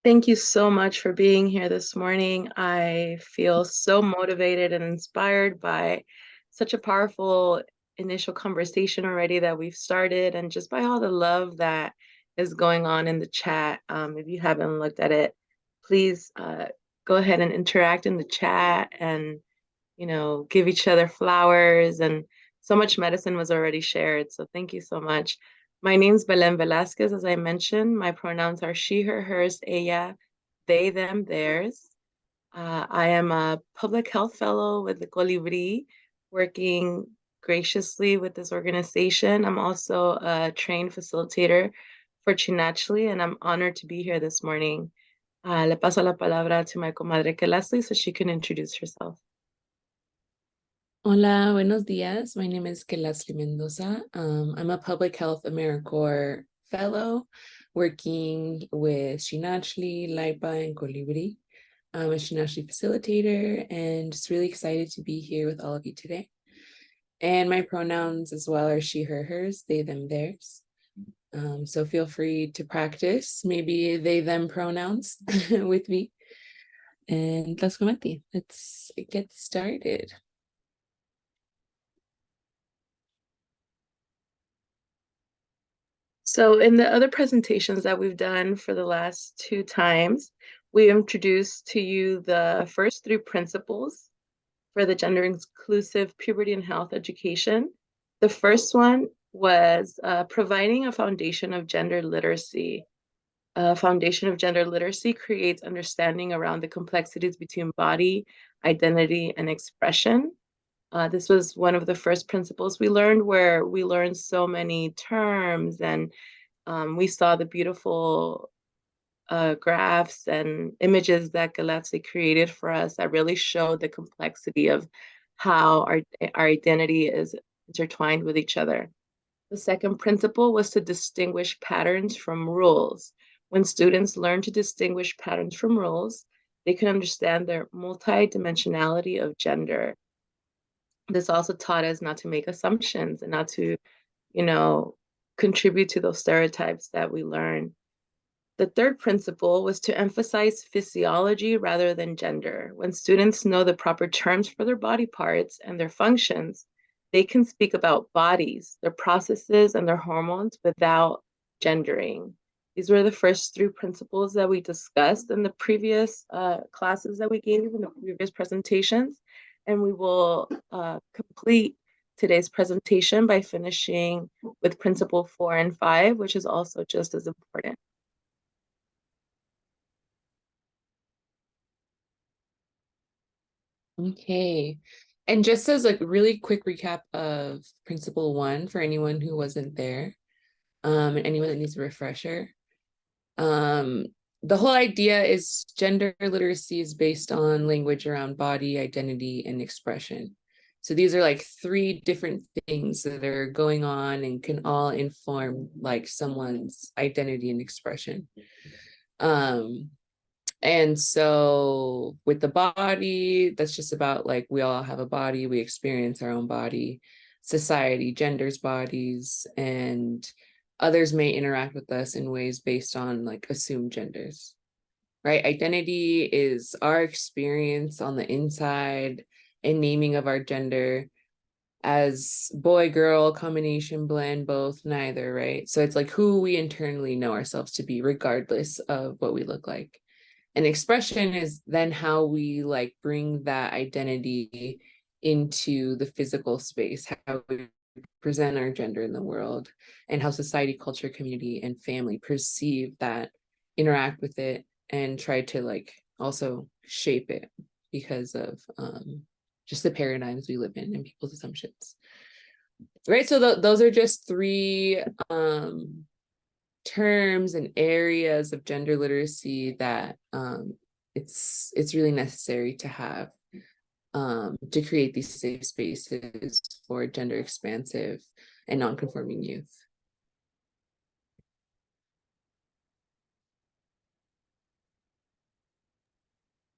Thank you so much for being here this morning. I feel so motivated and inspired by such a powerful initial conversation already that we've started, and just by all the love that is going on in the chat. If you haven't looked at it, please go ahead and interact in the chat and, give each other flowers. And so much medicine was already shared. So thank you so much. My name's Belen Velasquez, as I mentioned. My pronouns are she, her, hers, ella, they, them, theirs. I am a public health fellow with the Colibri, working graciously with this organization. I'm also a trained facilitator for Chinachly, and I'm honored to be here this morning. Le paso la palabra to my comadre Leslie so she can introduce herself. Hola, buenos días. My name is Leslie Mendoza. I'm a Public Health AmeriCorps Fellow working with Shinachli, Laipa, and Colibri. I'm a Shinachli facilitator and just really excited to be here with all of you today. And my pronouns as well are she, her, hers, they, them, theirs. So feel free to practice maybe they, them pronouns with me. And let's get started. So in the other presentations that we've done for the last two times, we introduced to you the first three principles for the gender inclusive puberty and health education. The first one was providing a foundation of gender literacy. A foundation of gender literacy creates understanding around the complexities between body, identity, and expression. This was one of the first principles we learned, where we learned so many terms, and we saw the beautiful graphs and images that Galetsi created for us that really showed the complexity of how our identity is intertwined with each other. The second principle was to distinguish patterns from rules. When students learn to distinguish patterns from rules, they can understand their multidimensionality of gender. This also taught us not to make assumptions and not to, contribute to those stereotypes that we learn. The third principle was to emphasize physiology rather than gender. When students know the proper terms for their body parts and their functions, they can speak about bodies, their processes, and their hormones without gendering. These were the first three principles that we discussed in the previous classes that we gave in the previous presentations. And we will complete today's presentation by finishing with principle 4 and 5, which is also just as important. Okay. And just as a really quick recap of principle 1 for anyone who wasn't there, and anyone that needs a refresher, the whole idea is gender literacy is based on language around body, identity, and expression. So these are like three different things that are going on and can all inform like someone's identity and expression. And so with the body, that's just about like we all have a body, we experience our own body. Society genders bodies, and others may interact with us in ways based on like assumed genders, right? Identity is our experience on the inside and naming of our gender as boy, girl, combination, blend, both, neither, right? So it's like who we internally know ourselves to be, regardless of what we look like. And expression is then how we like bring that identity into the physical space, how we present our gender in the world, and how society, culture, community, and family perceive that, interact with it, and try to like also shape it because of just the paradigms we live in and people's assumptions. Right, so those are just three terms and areas of gender literacy that it's really necessary to have to create these safe spaces for gender expansive and non-conforming youth.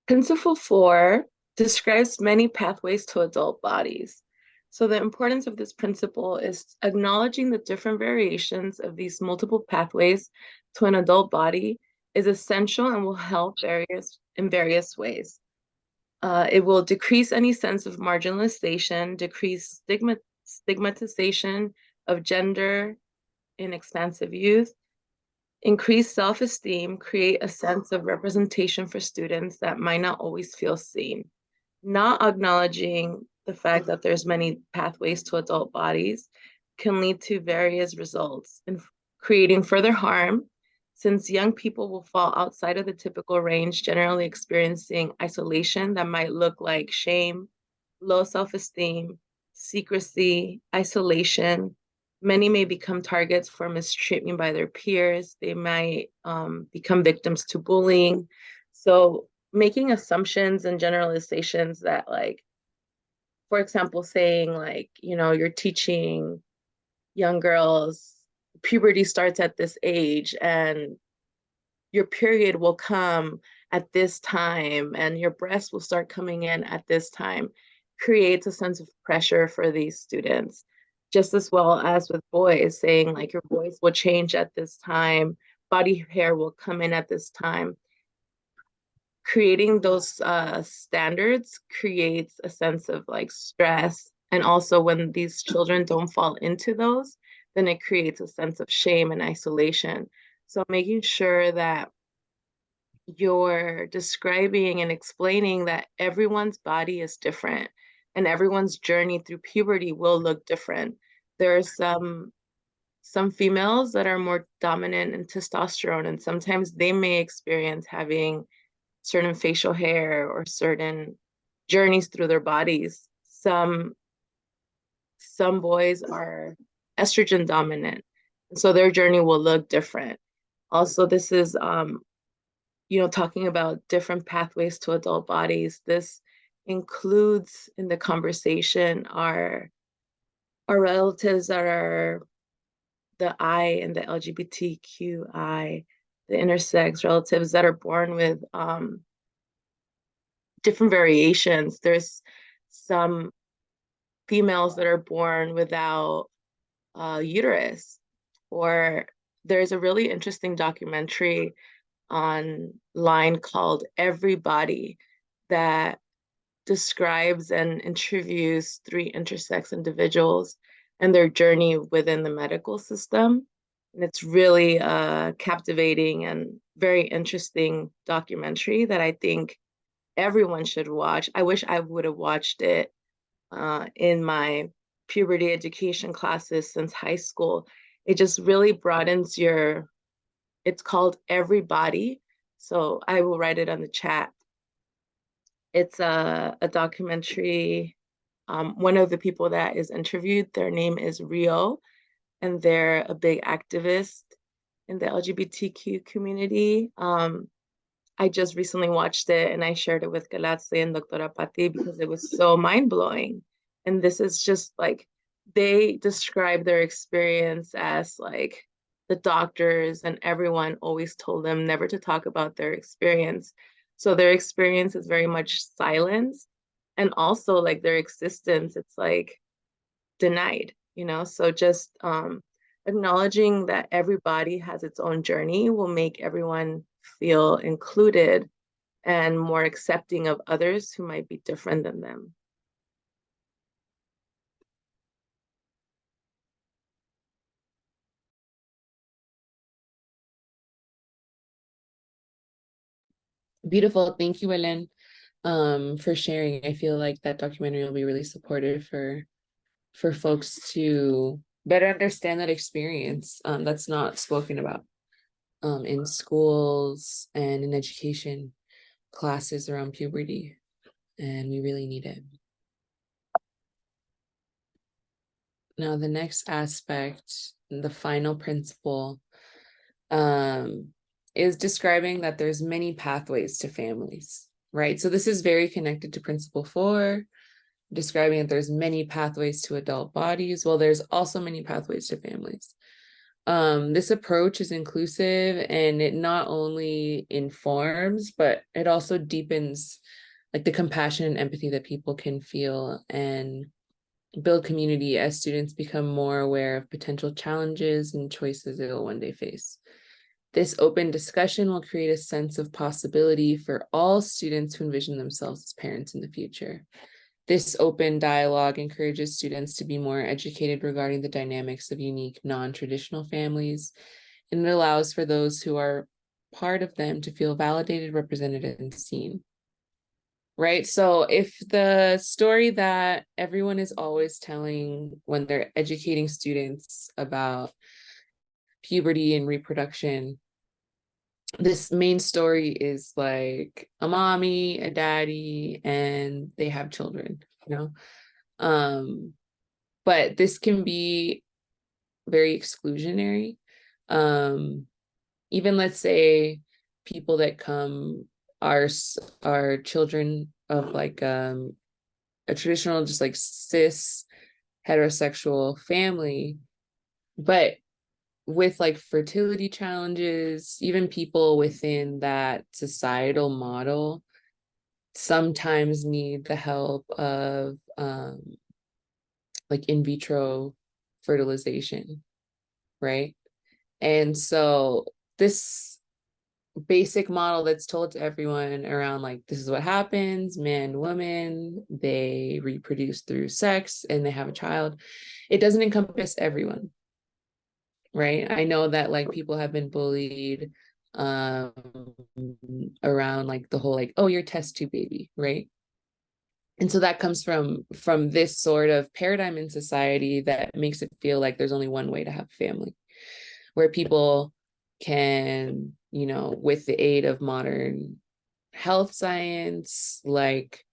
Principle 4 describes many pathways to adult bodies. So the importance of this principle is acknowledging the different variations of these multiple pathways to an adult body is essential and will help in various ways. It will decrease any sense of marginalization, decrease stigmatization of gender in expansive youth, increase self-esteem, create a sense of representation for students that might not always feel seen. Not acknowledging the fact that there's many pathways to adult bodies can lead to various results in creating further harm, since young people will fall outside of the typical range, generally experiencing isolation that might look like shame, low self-esteem, secrecy, isolation. Many may become targets for mistreatment by their peers. They might become victims to bullying. So making assumptions and generalizations that, like, for example, saying like, you're teaching young girls puberty starts at this age and your period will come at this time and your breast will start coming in at this time, creates a sense of pressure for these students. Just as well as with boys, saying like your voice will change at this time, body hair will come in at this time. Creating those standards creates a sense of like stress. And also when these children don't fall into those, then it creates a sense of shame and isolation. So making sure that you're describing and explaining that everyone's body is different and everyone's journey through puberty will look different. There are some females that are more dominant in testosterone, and sometimes they may experience having certain facial hair or certain journeys through their bodies. Some boys are estrogen dominant, and so their journey will look different. Also, this is talking about different pathways to adult bodies. This includes in the conversation our relatives that are the I and the LGBTQI, the intersex relatives that are born with different variations. There's some females that are born without uterus, or there's a really interesting documentary online called Everybody that describes and interviews three intersex individuals and their journey within the medical system. And it's really a captivating and very interesting documentary that I think everyone should watch. I wish I would have watched it in my puberty education classes since high school. It just really broadens it's called Everybody. So I will write it on the chat. It's a documentary. One of the people that is interviewed, their name is Rio, and they're a big activist in the LGBTQ community. I just recently watched it and I shared it with Galatse and Dr. Pati because it was so mind-blowing. And this is just like, they describe their experience as like the doctors and everyone always told them never to talk about their experience. So their experience is very much silence. And also like their existence, it's like denied. So just acknowledging that everybody has its own journey will make everyone feel included and more accepting of others who might be different than them. Beautiful. Thank you, Ellen, for sharing. I feel like that documentary will be really supportive for folks to better understand that experience that's not spoken about in schools and in education classes around puberty, and we really need it. Now, the next aspect, the final principle, is describing that there's many pathways to families, right? So this is very connected to principle 4, describing that there's many pathways to adult bodies. Well, there's also many pathways to families. This approach is inclusive and it not only informs, but it also deepens like the compassion and empathy that people can feel and build community as students become more aware of potential challenges and choices they will one day face. This open discussion will create a sense of possibility for all students who envision themselves as parents in the future. This open dialogue encourages students to be more educated regarding the dynamics of unique, non-traditional families, and it allows for those who are part of them to feel validated, represented, and seen. Right? So if the story that everyone is always telling when they're educating students about puberty and reproduction, this main story is like a mommy, a daddy, and they have children, you know? But this can be very exclusionary. Even let's say people that come are children of like a traditional, just like cis heterosexual family, but with like fertility challenges, even people within that societal model sometimes need the help of like in vitro fertilization, right? And so this basic model that's told to everyone around like this is what happens, man, woman, they reproduce through sex and they have a child, it doesn't encompass everyone, right? I know that like people have been bullied around like the whole like, oh, you're test tube baby, right? And so that comes from this sort of paradigm in society that makes it feel like there's only one way to have a family, where people can, you know, with the aid of modern health science, like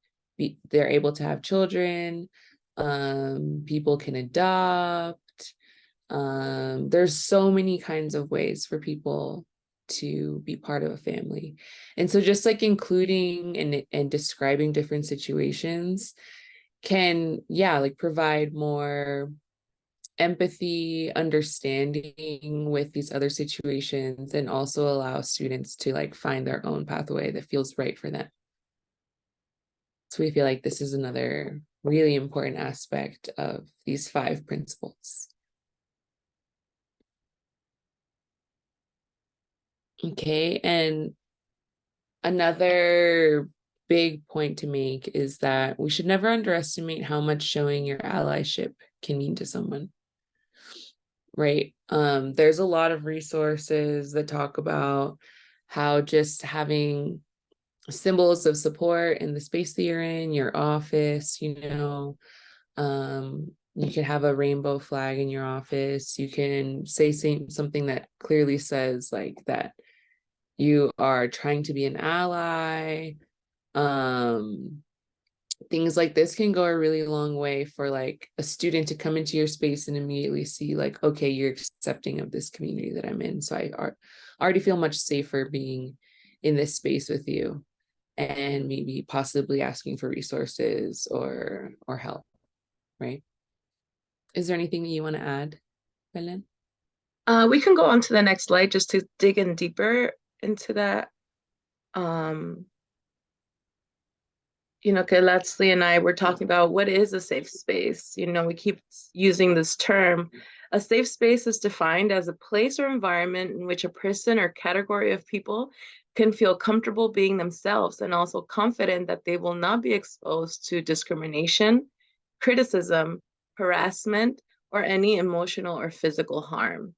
they're able to have children, people can adopt. There's so many kinds of ways for people to be part of a family. And so just like including and describing different situations can, yeah, like provide more empathy, understanding with these other situations, and also allow students to like find their own pathway that feels right for them. So we feel like this is another really important aspect of these 5 principles. Okay, and another big point to make is that we should never underestimate how much showing your allyship can mean to someone, right? There's a lot of resources that talk about how just having symbols of support in the space that you're in, your office, you know, you can have a rainbow flag in your office. You can say something that clearly says like that you are trying to be an ally. Things like this can go a really long way for like a student to come into your space and immediately see like, okay, you're accepting of this community that I'm in. So I already feel much safer being in this space with you, and maybe possibly asking for resources or help, right? Is there anything that you want to add, Belen? We can go on to the next slide just to dig in deeper into that. Um, you know, because Leslie and I were talking about what is a safe space. You know, we keep using this term. A safe space is defined as a place or environment in which a person or category of people can feel comfortable being themselves and also confident that they will not be exposed to discrimination, criticism, harassment, or any emotional or physical harm.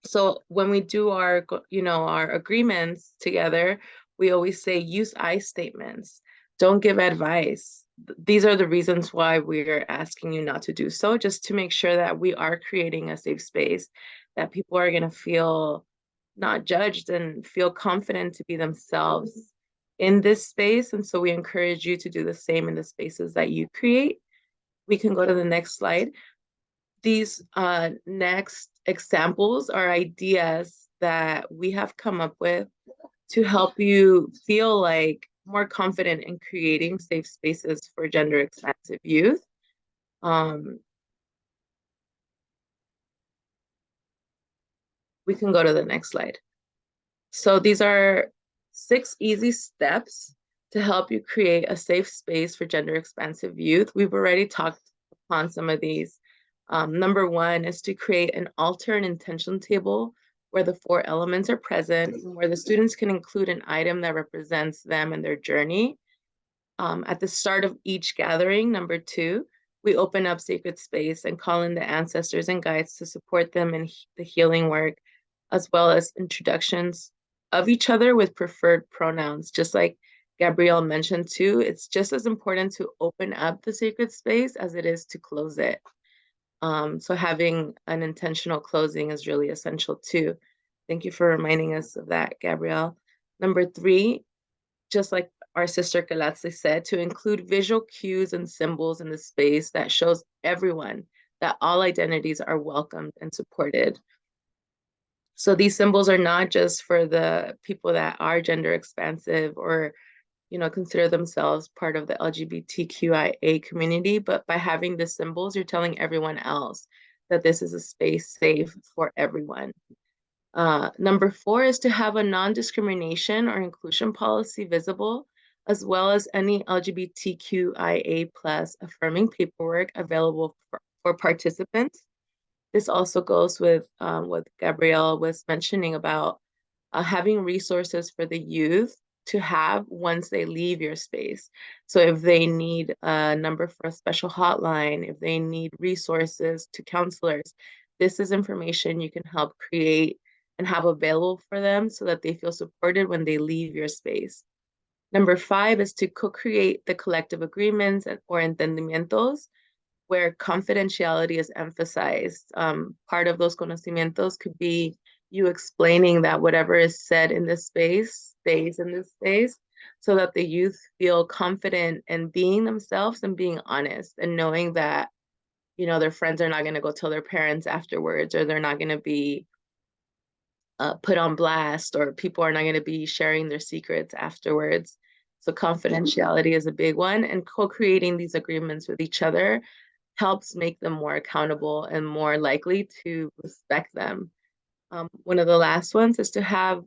So when we do our, you know, our agreements together, we always say use I statements. Don't give advice. These are the reasons why we're asking you not to do so, just to make sure that we are creating a safe space, that people are going to feel not judged and feel confident to be themselves in this space. And so we encourage you to do the same in the spaces that you create. We can go to the next slide. These next examples are ideas that we have come up with to help you feel like more confident in creating safe spaces for gender expansive youth. We can go to the next slide. So these are 6 easy steps to help you create a safe space for gender expansive youth. We've already talked upon some of these. Number 1 is to create an alter and intention table where the four elements are present, and where the students can include an item that represents them and their journey. At the start of each gathering, number 2, we open up sacred space and call in the ancestors and guides to support them in the healing work, as well as introductions of each other with preferred pronouns. Just like Gabrielle mentioned too, it's just as important to open up the sacred space as it is to close it. So having an intentional closing is really essential too. Thank you for reminding us of that, Gabrielle. Number 3, just like our sister Galatsi said, to include visual cues and symbols in the space that shows everyone that all identities are welcomed and supported. So these symbols are not just for the people that are gender expansive or consider themselves part of the LGBTQIA community, but by having the symbols, you're telling everyone else that this is a space safe for everyone. Number 4 is to have a non-discrimination or inclusion policy visible, as well as any LGBTQIA plus affirming paperwork available for participants. This also goes with what Gabrielle was mentioning about having resources for the youth to have once they leave your space. So if they need a number for a special hotline, if they need resources to counselors, this is information you can help create and have available for them so that they feel supported when they leave your space. Number 5 is to co-create the collective agreements or entendimientos where confidentiality is emphasized. Part of those conocimientos could be you explaining that whatever is said in this space stays in this space so that the youth feel confident in being themselves and being honest and knowing that, their friends are not going to go tell their parents afterwards, or they're not going to be put on blast, or people are not going to be sharing their secrets afterwards. So confidentiality is a big one, and co-creating these agreements with each other helps make them more accountable and more likely to respect them. One of the last ones is to have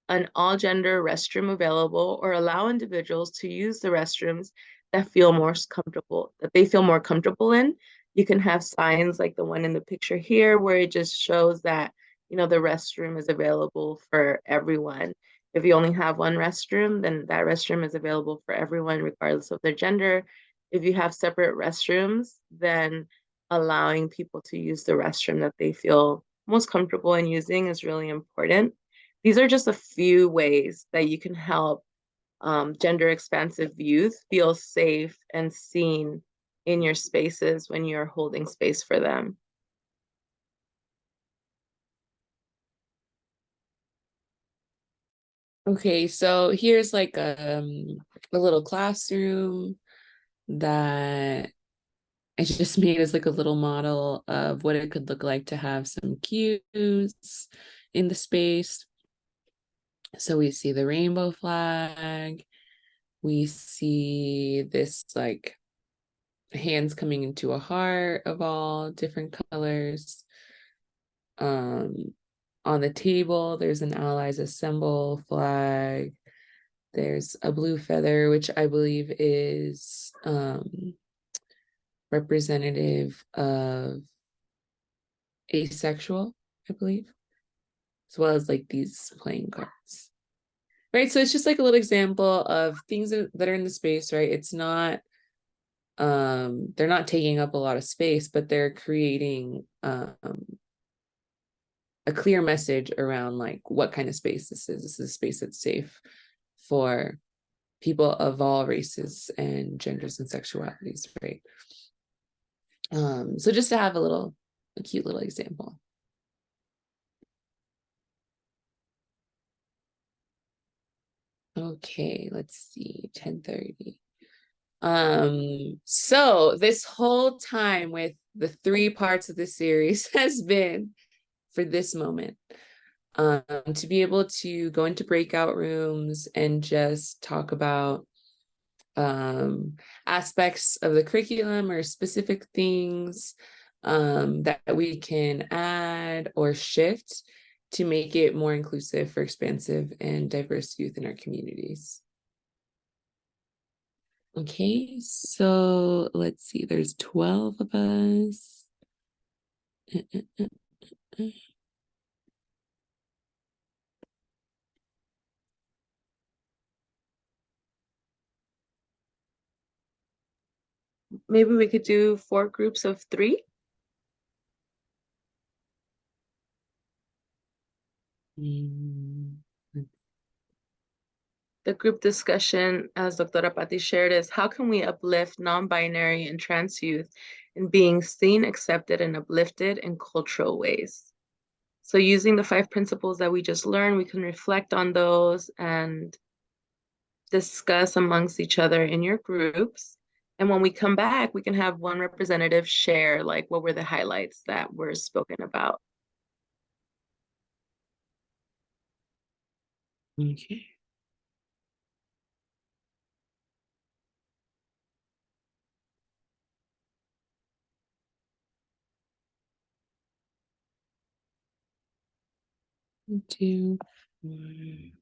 an all-gender restroom available or allow individuals to use the restrooms that they feel more comfortable in. You can have signs like the one in the picture here where it just shows that, the restroom is available for everyone. If you only have one restroom, then that restroom is available for everyone regardless of their gender. If you have separate restrooms, then allowing people to use the restroom that they feel most comfortable in using is really important. These are just a few ways that you can help gender expansive youth feel safe and seen in your spaces when you're holding space for them. Okay, so here's like a little classroom that I just made as like a little model of what it could look like to have some cues in the space. So we see the rainbow flag. We see this like hands coming into a heart of all different colors. On the table, there's an Allies Assemble flag. There's a blue feather, which I believe is representative of asexual, I believe, as well as like these playing cards. Right, so it's just like a little example of things that are in the space, right? It's not, they're not taking up a lot of space, but they're creating a clear message around like what kind of space this is. This is a space that's safe for people of all races and genders and sexualities, right? So just to have a cute little example. Okay, let's see, 10:30. So this whole time with the 3 parts of the series has been for this moment. To be able to go into breakout rooms and just talk about aspects of the curriculum or specific things that we can add or shift to make it more inclusive for expansive and diverse youth in our communities. Okay, so let's see, there's 12 of us. maybe we could do 4 groups of 3. Mm, The group discussion, as Dr. Patti shared, is how can we uplift non-binary and trans youth in being seen, accepted, and uplifted in cultural ways? So using the 5 principles that we just learned, we can reflect on those and discuss amongst each other in your groups. And when we come back, we can have one representative share like what were the highlights that were spoken about. okay. Two, one.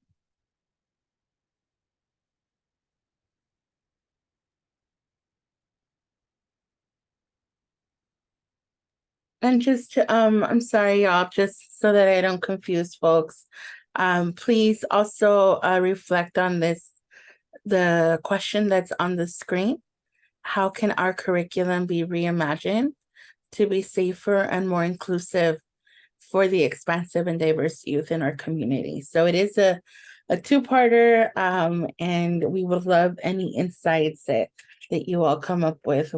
And just to, I'm sorry, y'all, just so that I don't confuse folks. Please also reflect on this, the question that's on the screen. How can our curriculum be reimagined to be safer and more inclusive for the expansive and diverse youth in our community? So it is a two-parter, and we would love any insights that you all come up with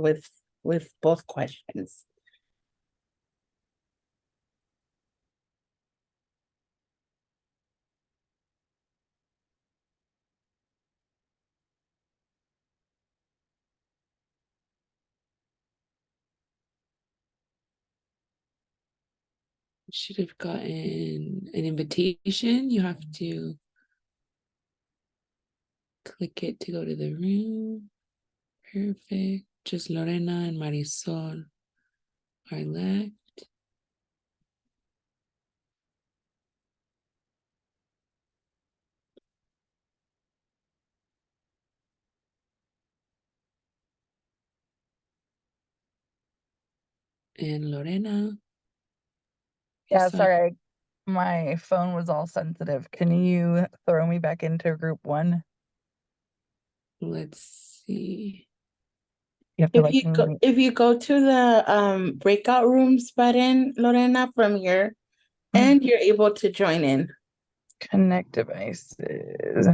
both questions. Should have gotten an invitation. You have to click it to go to the room. Perfect. Just Lorena and Marisol are left. And Lorena. Yeah, So sorry, my phone was all sensitive. Can you throw me back into group 1? let's see. You have to like move me. If you go to the breakout rooms button, Lorena, from here, and you're able to join in. Connect devices.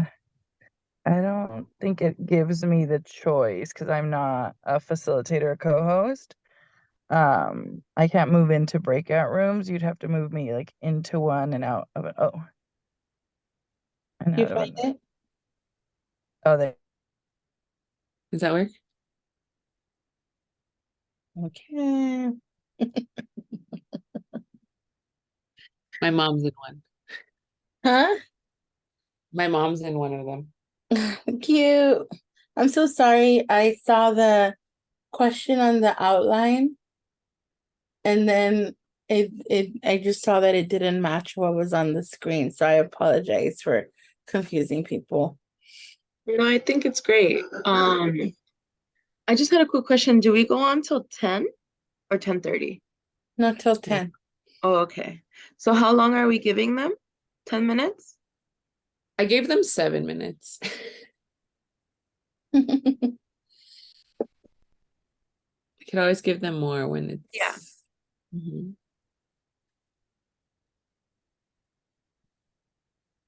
I don't think it gives me the choice because I'm not a facilitator or co-host. I can't move into breakout rooms. You'd have to move me like into one and out of it. Oh. And You out of find it. it? Oh, there. Does that work? Okay. My mom's in one. Huh? My mom's in one of them. Cute. I'm so sorry. I saw the question on the outline, and then I just saw that it didn't match what was on the screen. So I apologize for confusing people. I think it's great. I just had a quick question. Do we go on till 10 or 10:30? Not till 10. Oh, okay. So how long are we giving them? 10 minutes? I gave them 7 minutes. I could always give them more when it's. Yeah. Mhm.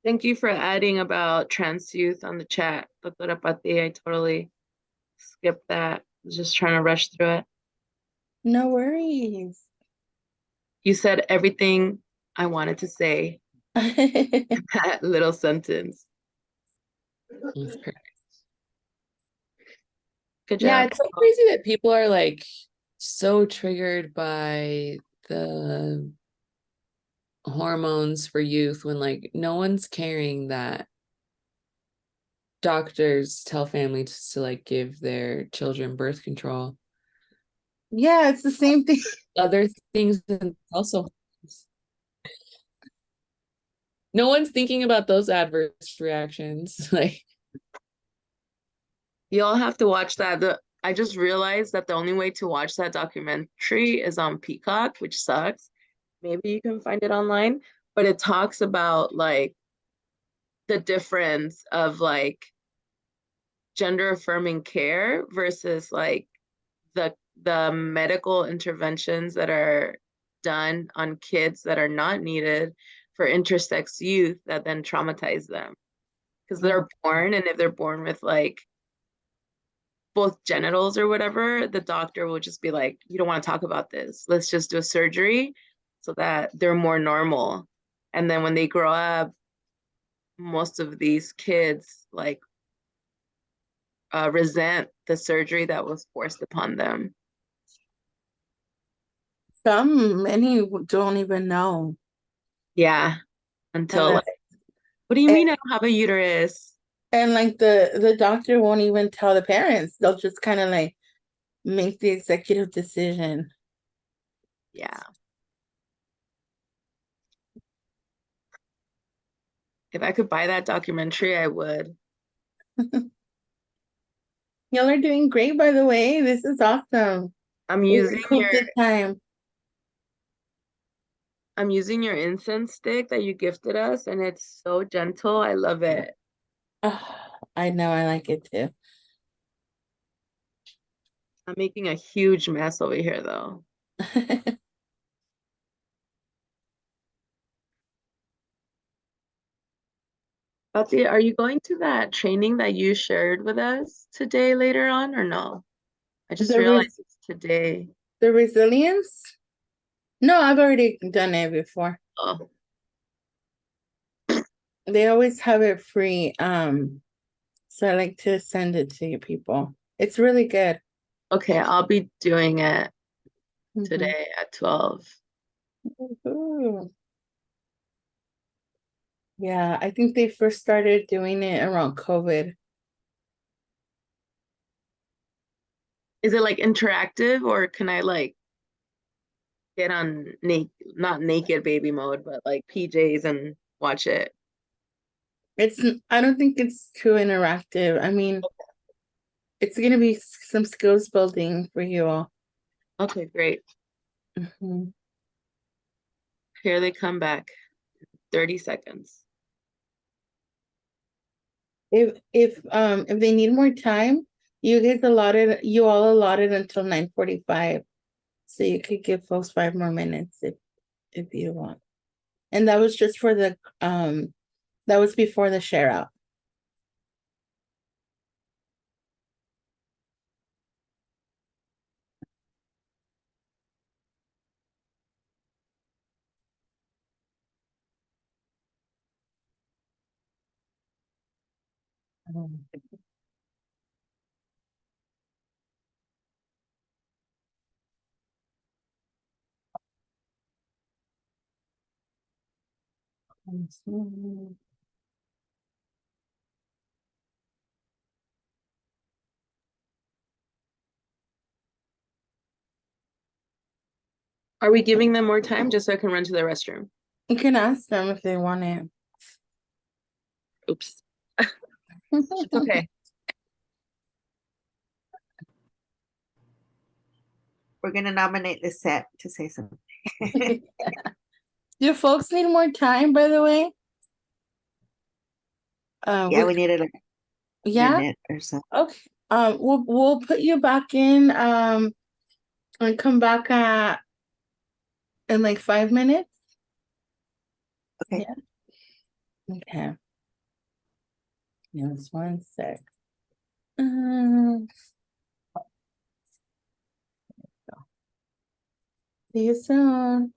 Thank you for adding about trans youth on the chat. Dr. Pati, I totally skipped that. I was just trying to rush through it. No worries. You said everything I wanted to say in that little sentence. That's perfect. Good Yeah, job. it's so crazy that people are like so triggered by the hormones for youth when like no one's caring that doctors tell families to like give their children birth control. Yeah, it's the same thing. Other things and also no one's thinking about those adverse reactions. Like You all have to watch that. I just realized that the only way to watch that documentary is on Peacock, which sucks. Maybe you can find it online, but it talks about like the difference of like gender affirming care versus like the medical interventions that are done on kids that are not needed for intersex youth that then traumatize them because they're born, and if they're born with like both genitals or whatever, the doctor will just be like, you don't want to talk about this. Let's just do a surgery so that they're more normal. And then when they grow up, most of these kids like resent the surgery that was forced upon them. Many don't even know. Yeah, And until like, what do you mean I don't have a uterus? and like the doctor won't even tell the parents. They'll just kind of like make the executive decision. Yeah. If I could buy that documentary, I would. Y'all are doing great, by the way. This is awesome. I'm We using recouped your the time. I'm using your incense stick that you gifted us, and it's so gentle. I love it. Oh, I know, I like it too. I'm making a huge mess over here, though. Betsy, are you going to that training that you shared with us today later on, or no? I just realized it's today. The resilience? No, I've already done it before. Oh, They always have it free. So I like to send it to you people. It's really good. okay. I'll be doing it Mhm. today at 12. Ooh. Yeah, I think they first started doing it around COVID. Is it like interactive, or can I like get on not naked baby mode, but like PJs and watch it? I don't think it's too interactive. I mean, it's gonna be some skills building for you all. Okay, great. Mhm. Here they come back. 30 seconds. If they need more time, you all allotted until 9:45. So you could give folks 5 more minutes if you want. And that was just for that was before the share out. Are we giving them more time just so I can run to the restroom? You can ask them if they want it. Oops. It's okay. We're gonna nominate the set to say something. Do folks need more time, by the way? Yeah, we needed a yeah. minute or so. Okay. We'll put you back in and come back in like 5 minutes. Okay. Yeah. Okay. Yes, 1 sec. Um, See you soon.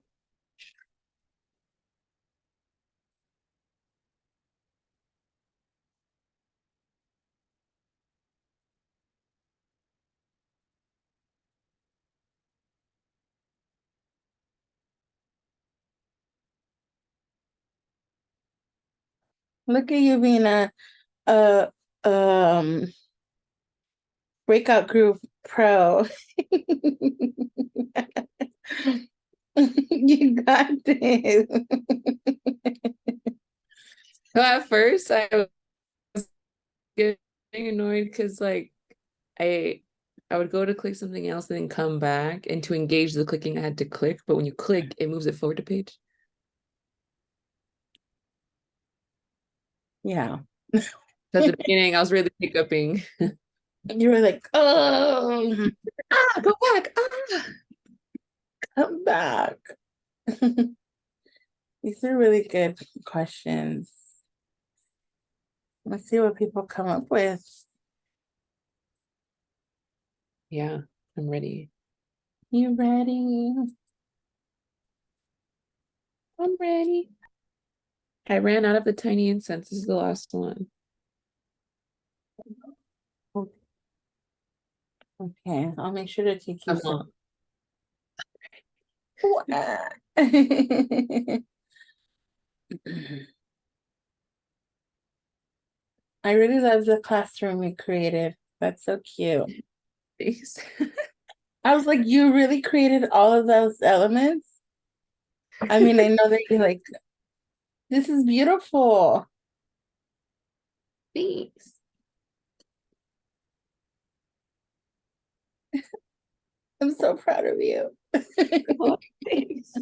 Look at you being a um breakout group pro. You got this. So at first I was getting annoyed because like I would go to click something else and then come back, and to engage the clicking I had to click, but when you click it moves it forward to page. Yeah. So at the beginning I was really hiccuping. And you were like, oh, Go back. Ah. come back. These are really good questions. Let's see what people come up with. Yeah, I'm ready. You ready? I'm ready. I ran out of the tiny incense. This is the last one. Okay, I'll make sure to take you I'm some. not. I really love the classroom we created. That's so cute. Thanks. I was like, you really created all of those elements? I mean, I know that you're like, this is beautiful. Thanks. I'm so proud of you. Oh, thanks.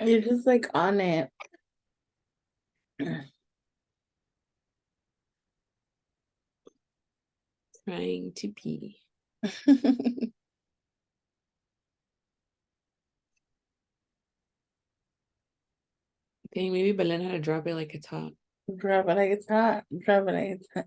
You're just like on it. Trying to be. Dang, maybe Belen had to drop it like it's hot. Drop it like it's hot. Drop it like it's hot.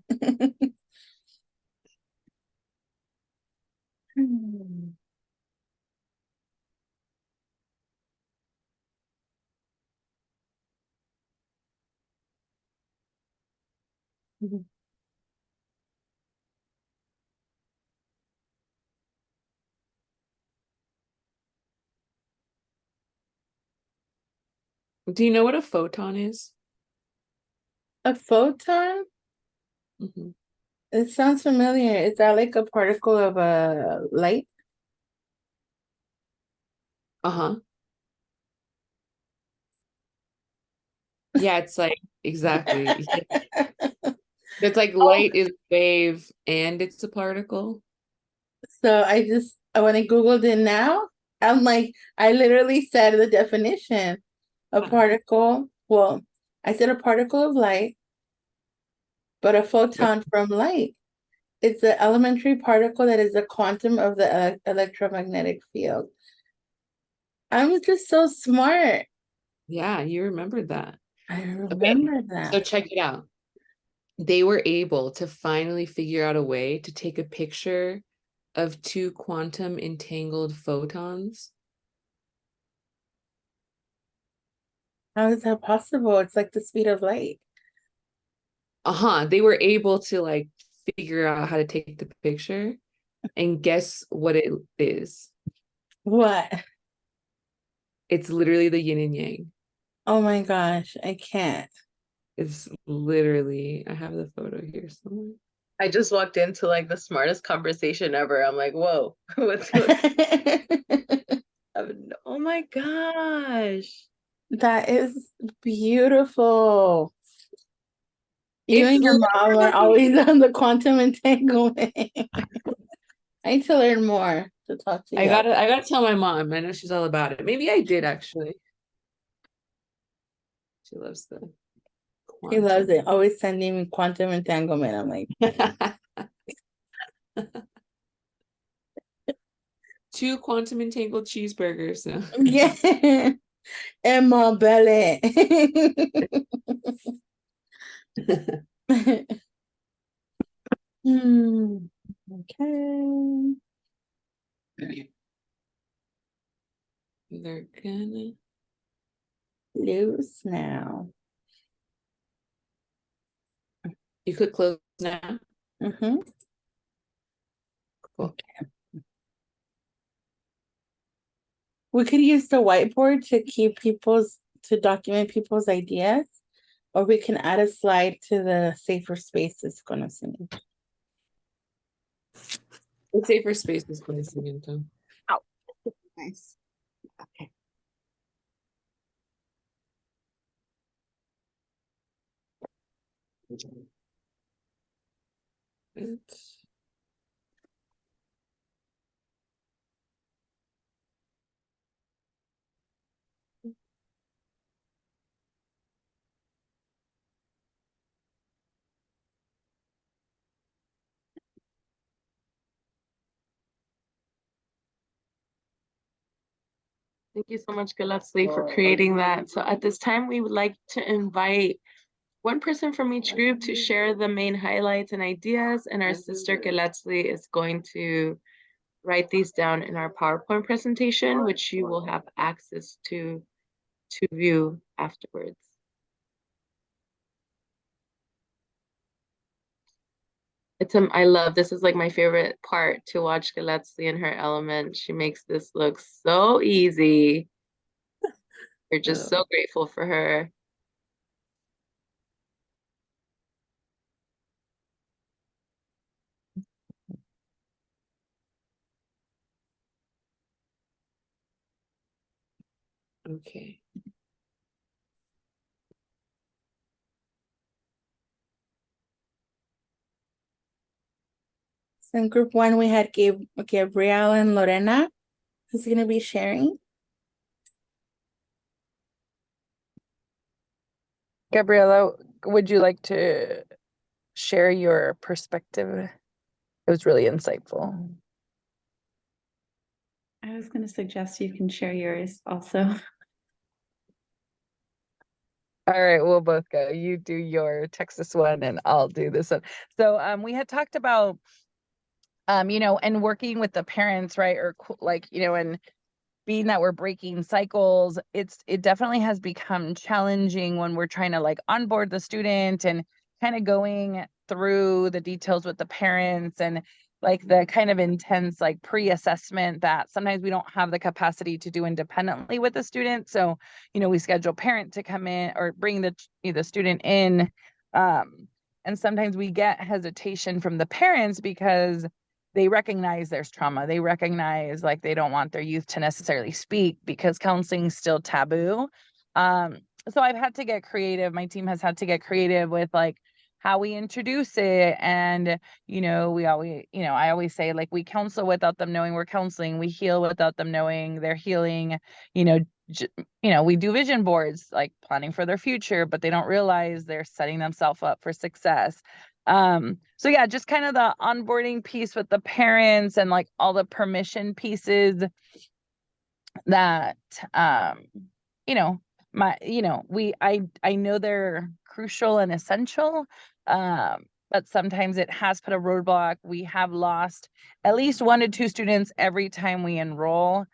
Do you know what a photon is? A photon? Mm-hmm. It sounds familiar. Is that like a particle of a light? Uh-huh. Yeah, it's like exactly. It's like light is a wave and it's a particle. So when I Googled it now, I'm like, I literally said the definition. A particle, well, I said a particle of light, but a photon from light. It's an elementary particle that is a quantum of the electromagnetic field. I'm just so smart. Yeah, you remembered that. I Okay, remember so that. check it out. They were able to finally figure out a way to take a picture of two quantum entangled photons. How is that possible? It's like the speed of light. Uh-huh. They were able to like figure out how to take the picture, and guess what it is? What? It's literally the yin and yang. Oh my gosh, I can't. It's literally, I have the photo here somewhere. I just walked into like the smartest conversation ever. I'm like, whoa, oh my gosh. That is beautiful. You It's and your mom are always on the quantum entanglement. I need to learn more to talk to I you. gotta tell my mom. I know she's all about it. Maybe I did actually. She loves the She loves quantum. it. Always sending me quantum entanglement. I'm like, Two quantum entangled cheeseburgers. yeah, in my belly. Okay. They're gonna Loose now. You could close now. Mm-hmm. Cool. We could use the whiteboard to document people's ideas, or we can add a slide to the safer spaces conocimiento. The safer space is conocimiento. Nice. Okay. Thank you so much, Gillespie, for creating that. So at this time, we would like to invite one person from each group to share the main highlights and ideas, and our sister Gillespie is going to write these down in our PowerPoint presentation, which you will have access to view afterwards. I love, this is like my favorite part to watch Gillespie in her element. She makes this look so easy. We're just so grateful for her. Okay. So in group one, we had Gabrielle and Lorena, who's going to be sharing. Gabriela, would you like to share your perspective? It was really insightful. I was going to suggest you can share yours also. All right, we'll both go. You do your Texas one and I'll do this one. So we had talked about and working with the parents, right? Or like, and being that we're breaking cycles, it definitely has become challenging when we're trying to like onboard the student and kind of going through the details with the parents and like the kind of intense like pre-assessment that sometimes we don't have the capacity to do independently with the student. So, we schedule parent to come in or bring the student in. And sometimes we get hesitation from the parents because they recognize there's trauma. They recognize like they don't want their youth to necessarily speak because counseling is still taboo. So I've had to get creative. My team has had to get creative with like how we introduce it. And, we always, I always say like we counsel without them knowing we're counseling. We heal without them knowing they're healing. We do vision boards, like planning for their future, but they don't realize they're setting themselves up for success. So yeah, just kind of the onboarding piece with the parents and like all the permission pieces that I know they're crucial and essential, but sometimes it has put a roadblock. We have lost at least 1 to 2 students every time we enroll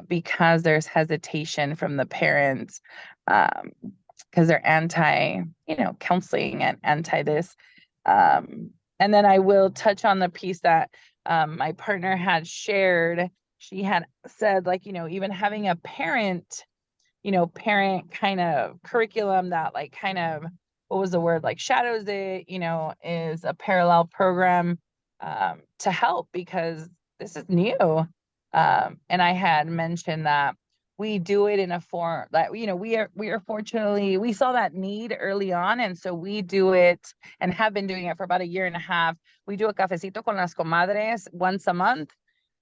because there's hesitation from the parents because they're anti, counseling and anti this. And then I will touch on the piece that my partner had shared. She had said, like, even having a parent kind of curriculum that like kind of, what was the word, like shadows it, is a parallel program to help because this is new. And I had mentioned that we do it in a form that, we are fortunately, we saw that need early on. And so we do it and have been doing it for about 1.5 years. We do a Cafecito con las Comadres once a month.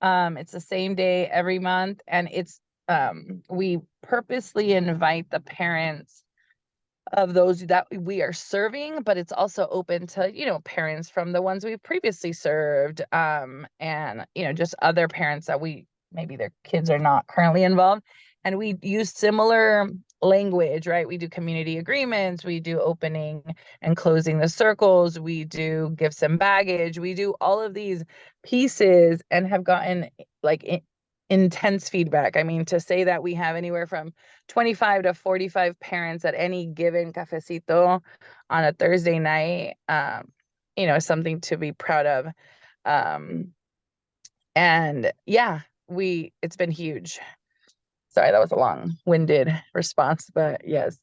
It's the same day every month. And it's, we purposely invite the parents of those that we are serving, but it's also open to, parents from the ones we've previously served, and, just other parents that maybe their kids are not currently involved. And we use similar language, right? We do community agreements, we do opening and closing the circles, we do gifts and baggage, we do all of these pieces and have gotten like intense feedback. I mean, to say that we have anywhere from 25 to 45 parents at any given Cafecito on a Thursday night, something to be proud of. And yeah, it's been huge. Sorry, that was a long-winded response, but yes.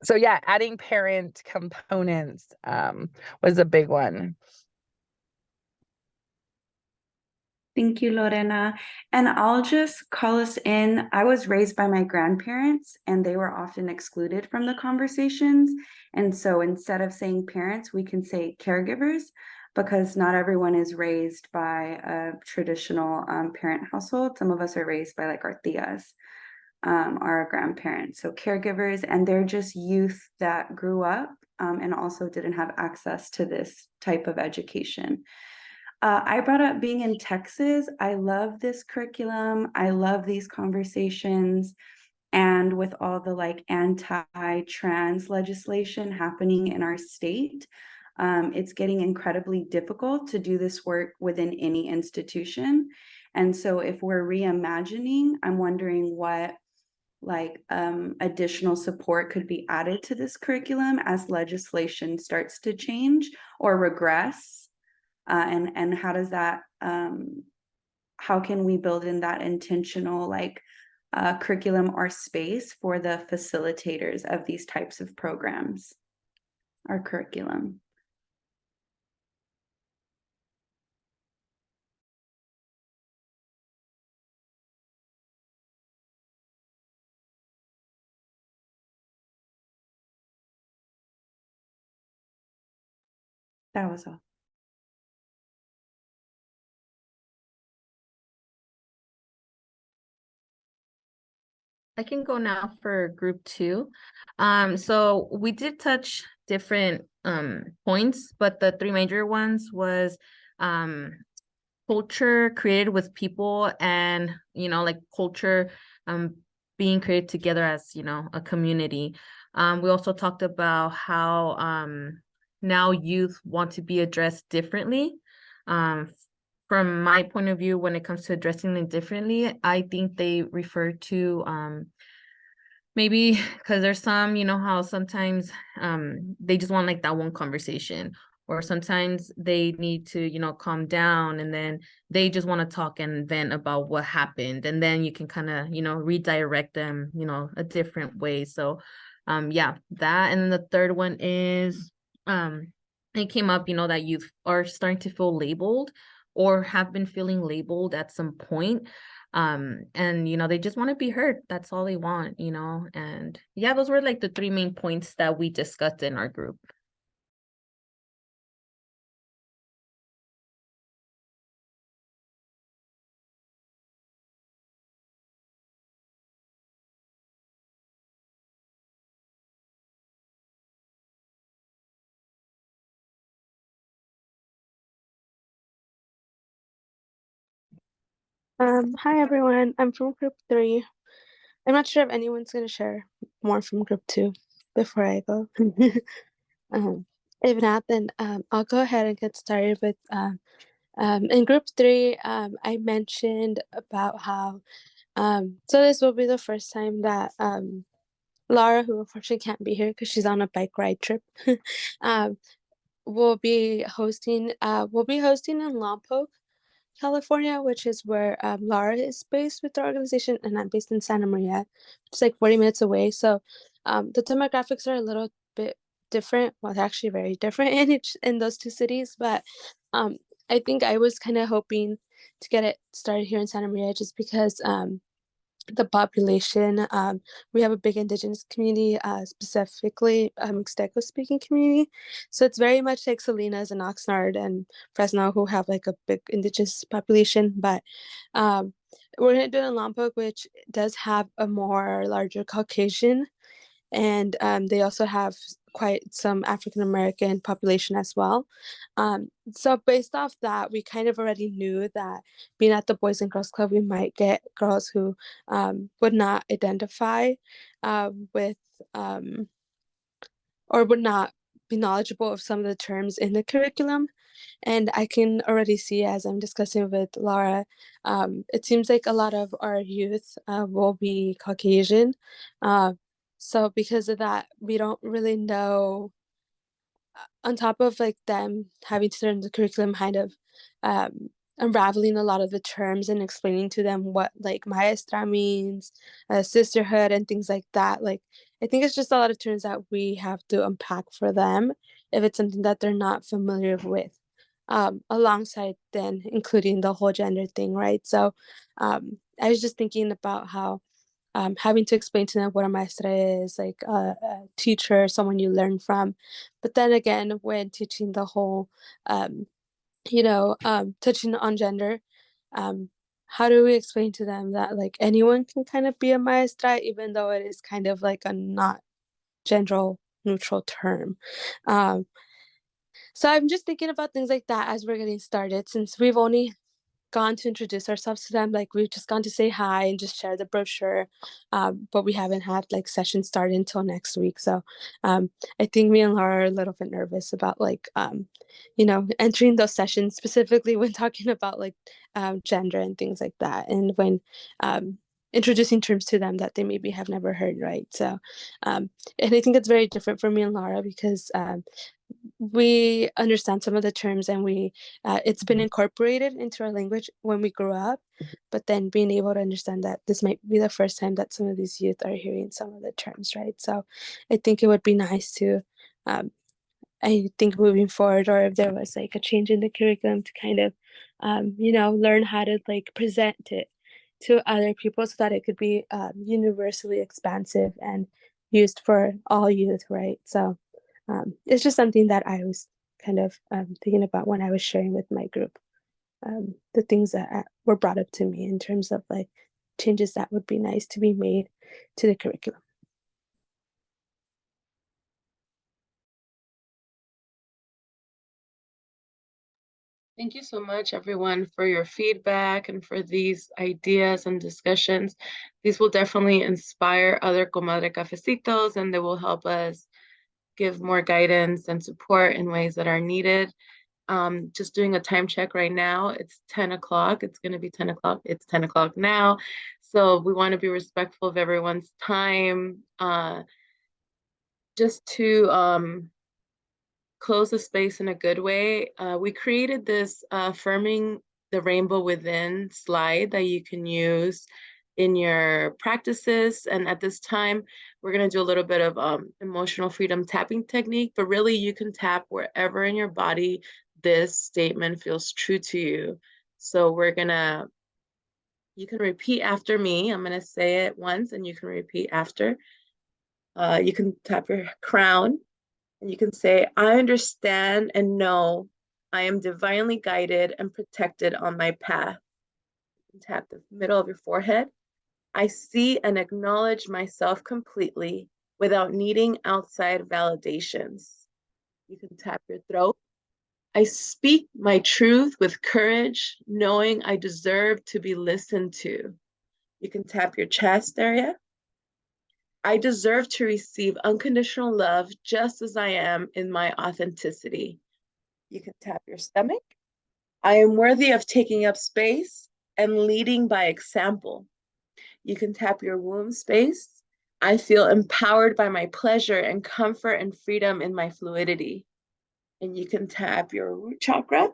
So yeah, adding parent components was a big one. Thank you, Lorena. And I'll just call us in. I was raised by my grandparents, and they were often excluded from the conversations. And so instead of saying parents, we can say caregivers, because not everyone is raised by a traditional parent household. Some of us are raised by like our tias, our grandparents. So caregivers, and they're just youth that grew up and also didn't have access to this type of education. I brought up being in Texas. I love this curriculum. I love these conversations. And with all the like anti-trans legislation happening in our state, it's getting incredibly difficult to do this work within any institution. And so if we're reimagining, I'm wondering what like additional support could be added to this curriculum as legislation starts to change or regress. And how does that, how can we build in that intentional like curriculum or space for the facilitators of these types of programs, our curriculum? That was all. I can go now for group 2. So we did touch different points, but the 3 major ones was culture created with people, and like culture being created together as a community. We also talked about how now youth want to be addressed differently. From my point of view, when it comes to addressing them differently, I think they refer to maybe because there's some, how sometimes they just want like that one conversation, or sometimes they need to, calm down, and then they just want to talk and vent about what happened, and then you can kind of, redirect them, a different way. So yeah, that. And then the third one is it came up, that youth are starting to feel labeled or have been feeling labeled at some point. And they just want to be heard. That's all they want. And yeah, those were like the 3 main points that we discussed in our group. Hi everyone, I'm from group 3. I'm not sure if anyone's going to share more from group 2 before I go. If not, then I'll go ahead and get started with in group 3. I mentioned about how so this will be the first time that Laura, who unfortunately can't be here because she's on a bike ride trip, um, will be hosting in Lompoc, California, which is where Laura is based with the organization, and I'm based in Santa Maria, which is like 40 minutes away. So the demographics are a little bit different. Well, they're actually very different in those 2 cities. But I think I was kind of hoping to get it started here in Santa Maria just because the population. We have a big indigenous community, specifically Mixteco speaking community. So it's very much like Salinas and Oxnard and Fresno, who have like a big indigenous population. But we're going to do it in Lompoc, which does have a more larger Caucasian, and they also have quite some African American population as well. So based off that, we kind of already knew that being at the Boys and Girls Club, we might get girls who would not identify with or would not be knowledgeable of some of the terms in the curriculum. And I can already see, as I'm discussing with Laura, it seems like a lot of our youth will be Caucasian. So because of that, we don't really know, on top of like them having to learn the curriculum, kind of unraveling a lot of the terms and explaining to them what like maestra means, sisterhood, and things like that. Like, I think it's just a lot of terms that we have to unpack for them if it's something that they're not familiar with. Alongside then including the whole gender thing, right? So I was just thinking about how having to explain to them what a maestra is, like a teacher, someone you learn from. But then again, when teaching the whole, touching on gender, how do we explain to them that like anyone can kind of be a maestra, even though it is kind of like a not gender neutral term? So I'm just thinking about things like that as we're getting started, since we've only gone to introduce ourselves to them. Like we've just gone to say hi and just share the brochure, but we haven't had like sessions started until next week. So I think me and Laura are a little bit nervous about like entering those sessions, specifically when talking about like gender and things like that, and when introducing terms to them that they maybe have never heard, right? So and I think it's very different for me and Laura because we understand some of the terms, and it's been incorporated into our language when we grew up, but then being able to understand that this might be the first time that some of these youth are hearing some of the terms, right? So I think it would be nice to I think moving forward, or if there was like a change in the curriculum, to kind of learn how to like present it to other people so that it could be universally expansive and used for all youth, right? So it's just something that I was kind of thinking about when I was sharing with my group, the things that were brought up to me in terms of like changes that would be nice to be made to the curriculum. Thank you so much, everyone, for your feedback and for these ideas and discussions. These will definitely inspire other Comadre Cafecitos, and they will help us give more guidance and support in ways that are needed. Just doing a time check right now, it's 10 o'clock. It's going to be 10 o'clock. It's 10 o'clock now. So we want to be respectful of everyone's time. Just to close the space in a good way, we created this affirming the rainbow within slide that you can use in your practices. And at this time, we're going to do a little bit of emotional freedom tapping technique, but really you can tap wherever in your body this statement feels true to you. So you can repeat after me. I'm going to say it once and you can repeat after. You can tap your crown. And you can say, I understand and know I am divinely guided and protected on my path. You can tap the middle of your forehead. I see and acknowledge myself completely without needing outside validations. You can tap your throat. I speak my truth with courage, knowing I deserve to be listened to. You can tap your chest area. I deserve to receive unconditional love just as I am in my authenticity. You can tap your stomach. I am worthy of taking up space and leading by example. You can tap your womb space. I feel empowered by my pleasure and comfort and freedom in my fluidity. And you can tap your root chakra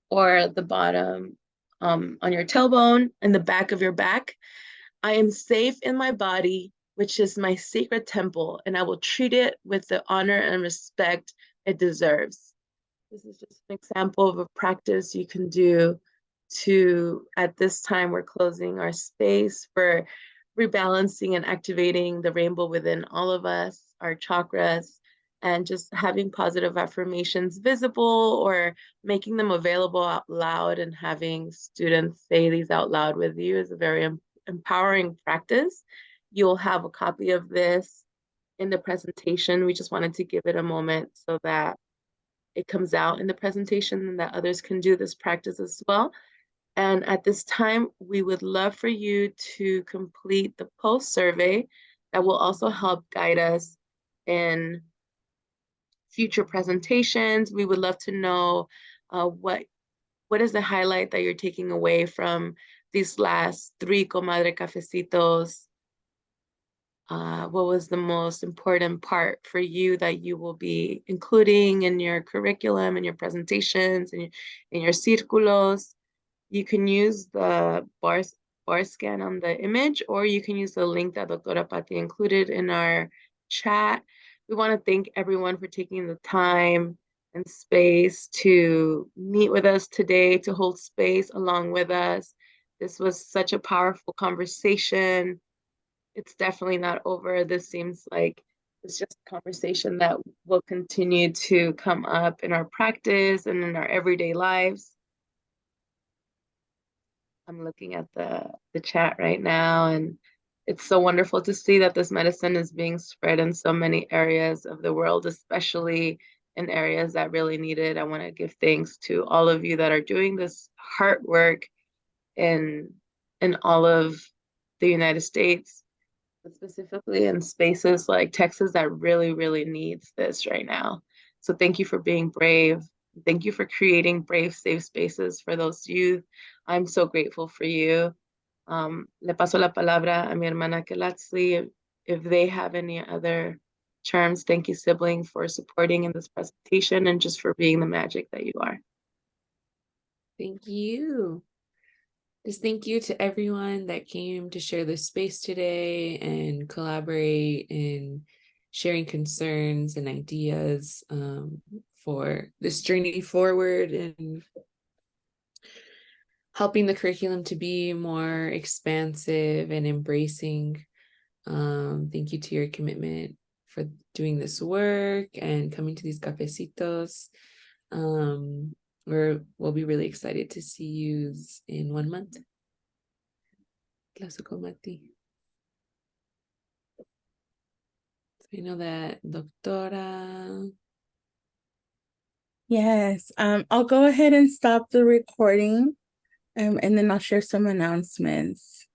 or the bottom on your tailbone and the back of your back. I am safe in my body, which is my sacred temple, and I will treat it with the honor and respect it deserves. This is just an example of a practice you can do at this time, we're closing our space for rebalancing and activating the rainbow within all of us, our chakras, and just having positive affirmations visible or making them available out loud and having students say these out loud with you is a very empowering practice. You'll have a copy of this in the presentation. We just wanted to give it a moment so that it comes out in the presentation and that others can do this practice as well. And at this time, we would love for you to complete the post survey that will also help guide us in future presentations. We would love to know what is the highlight that you're taking away from these last 3 Comadre Cafecitos. What was the most important part for you that you will be including in your curriculum, in your presentations, in your círculos? You can use the bar scan on the image, or you can use the link that Doctora Patti included in our chat. We want to thank everyone for taking the time and space to meet with us today, to hold space along with us. This was such a powerful conversation. It's definitely not over. This seems like it's just a conversation that will continue to come up in our practice and in our everyday lives. I'm looking at the chat right now, and it's so wonderful to see that this medicine is being spread in so many areas of the world, especially in areas that really need it. I want to give thanks to all of you that are doing this hard work in all of the United States, but specifically in spaces like Texas that really, really needs this right now. So thank you for being brave. Thank you for creating brave, safe spaces for those youth. I'm so grateful for you. Le paso la palabra a mi hermana Kelatzli. If they have any other terms, thank you, sibling, for supporting in this presentation and just for being the magic that you are. Thank you. Just thank you to everyone that came to share this space today and collaborate in sharing concerns and ideas for this journey forward and helping the curriculum to be more expansive and embracing. Thank you to your commitment for doing this work and coming to these cafecitos. We'll be really excited to see you in 1 month. Comadre. I know that Doctora. Yes, I'll go ahead and stop the recording, and then I'll share some announcements.